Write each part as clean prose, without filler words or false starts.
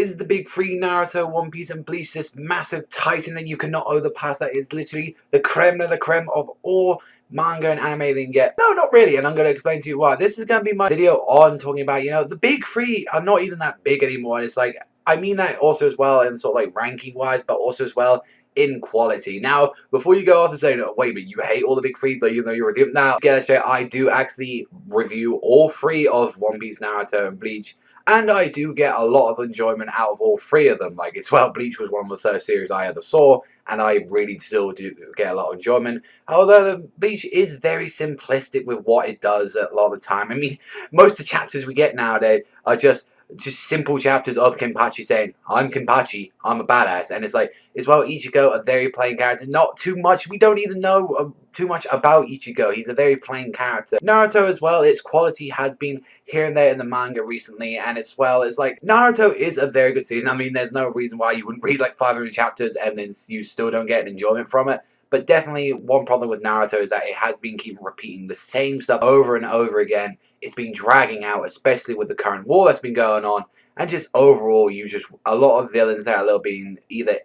is the big three: Naruto, One Piece, and Bleach, this massive titan that you cannot overpass. That is literally the creme de la creme of all manga and anime they can get. No, not really, and I'm going to explain to you why. This is going to be my video on talking about, you know, the big three are not even that big anymore, and it's like, I mean that also as well in sort of like ranking wise, but also as well in quality. Now, before you go off and say, no, wait, but you hate all the big three, but you know you review them. Now, get it straight, I do actually review all three of One Piece, Naruto, and Bleach, and I do get a lot of enjoyment out of all three of them. Like, as well, Bleach was one of the first series I ever saw, and I really still do get a lot of enjoyment. Although Bleach is very simplistic with what it does a lot of the time. I mean, most of the chapters we get nowadays are just simple chapters of Kenpachi saying, I'm Kenpachi, I'm a badass. And it's like, as well, Ichigo, a very plain character. Not too much, we don't even know too much about Ichigo. He's a very plain character. Naruto as well, its quality has been here and there in the manga recently, and as well, it's like, Naruto is a very good season. I mean, there's no reason why you wouldn't read like 500 chapters and then you still don't get an enjoyment from it. But definitely one problem with Naruto is that it has been keeping repeating the same stuff over and over again. It's been dragging out, especially with the current war that's been going on. And just overall, you just, a lot of villains that are a little being either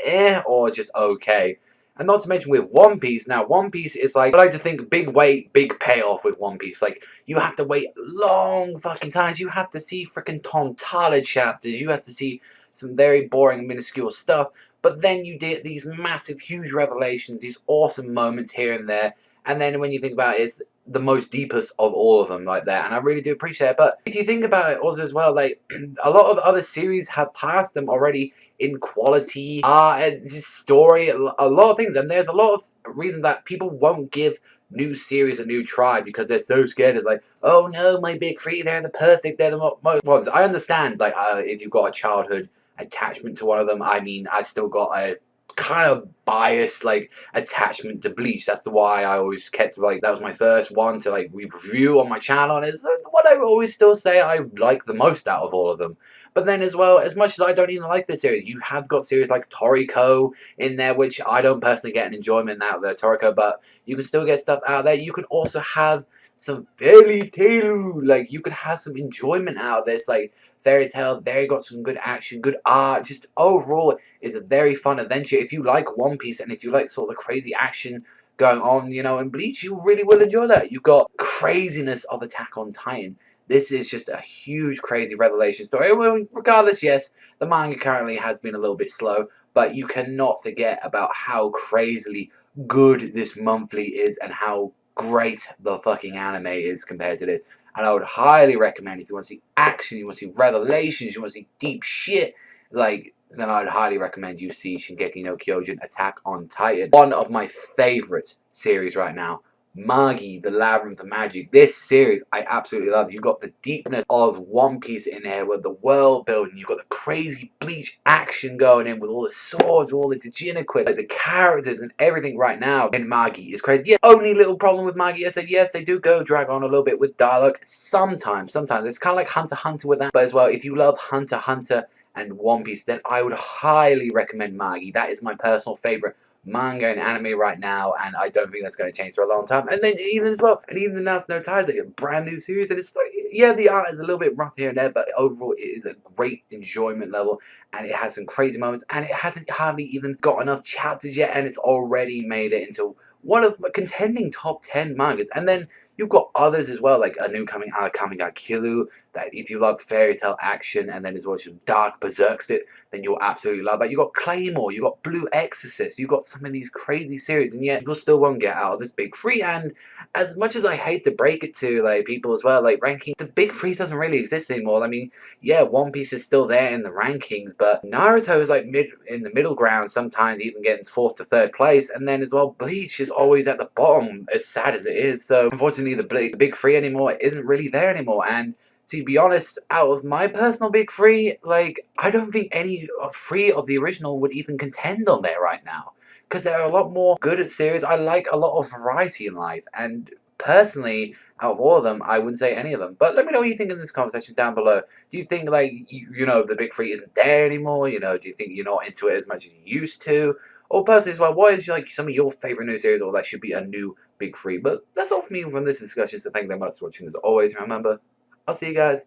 or just okay. And not to mention with One Piece, now One Piece is like, I like to think big wait, big payoff with One Piece. Like, you have to wait long fucking times. You have to see freaking Tontala chapters. You have to see some very boring, minuscule stuff. But then you get these massive, huge revelations, these awesome moments here and there. And then when you think about it, it's the most deepest of all of them like that. And I really do appreciate it. But if you think about it also as well, like, a lot of other series have passed them already in quality, and just story, a lot of things. And there's a lot of reasons that people won't give new series a new try because they're so scared. It's like, oh no, my big three, they're the perfect, they're the most ones. I understand, like, if you've got a childhood attachment to one of them. I mean, I still got a kind of biased like attachment to Bleach. That's why I always kept, like, that was my first one to like review on my channel, and it's what I always still say I like the most out of all of them. But then as well, as much as I don't even like this series, you have got series like Toriko in there, which I don't personally get an enjoyment out of there, Toriko, but you can still get stuff out there. You can also have some fairy tale, like, you could have some enjoyment out of this, like, fairy tale. There got some good action, good art. Just overall, it's a very fun adventure. If you like One Piece and if you like sort of the crazy action going on, you know, in Bleach, you really will enjoy that. You got craziness of Attack on Titan. This is just a huge, crazy revelation story. Well, regardless, yes, the manga currently has been a little bit slow, but you cannot forget about how crazily good this monthly is and how great the fucking anime is compared to this. And I would highly recommend, if you want to see action, you want to see revelations, you want to see deep shit, like, then I would highly recommend you see Shingeki no Kyojin Attack on Titan. One of my favorite series right now. Magi, the Labyrinth of Magic. This series I absolutely love. You've got the deepness of One Piece in here with the world building. You've got the crazy Bleach action going in with all the swords, with all the Dijinakut, like the characters and everything right now in Magi is crazy. Yeah, only little problem with Magi is that yes, they do go drag on a little bit with dialogue. Sometimes. It's kind of like Hunter x Hunter with that. But as well, if you love Hunter x Hunter and One Piece, then I would highly recommend Magi. That is my personal favorite manga and anime right now, and I don't think that's going to change for a long time. And then even as well, and even announced No Ties, like a brand new series, and it's like, yeah, the art is a little bit rough here and there, but overall it is a great enjoyment level, and it has some crazy moments, and it hasn't hardly even got enough chapters yet, and it's already made it into one of the contending top 10 mangas. And then you've got others as well, like a new coming out, Kamiga that if you love fairy tale action and then as well as dark berserks it, then you'll absolutely love that. You got Claymore, you got Blue Exorcist, you got some of these crazy series, and yet people still won't get out of this big three. And as much as I hate to break it to like people as well, like ranking, the big three doesn't really exist anymore. I mean, yeah, One Piece is still there in the rankings, but Naruto is like in the middle ground, sometimes even getting 4th to 3rd place, and then as well Bleach is always at the bottom, as sad as it is. So unfortunately the big three anymore isn't really there anymore. And to be honest, out of my personal big three, like, I don't think any three of the original would even contend on there right now. Because there are a lot more good at series. I like a lot of variety in life. And personally, out of all of them, I wouldn't say any of them. But let me know what you think in this conversation down below. Do you think, like, you know, the big three isn't there anymore? You know, do you think you're not into it as much as you used to? Or personally as well, what is like some of your favorite new series, or that should be a new big three? But that's all for me from this discussion. So thank you very much for watching. As always, remember, I'll see you guys.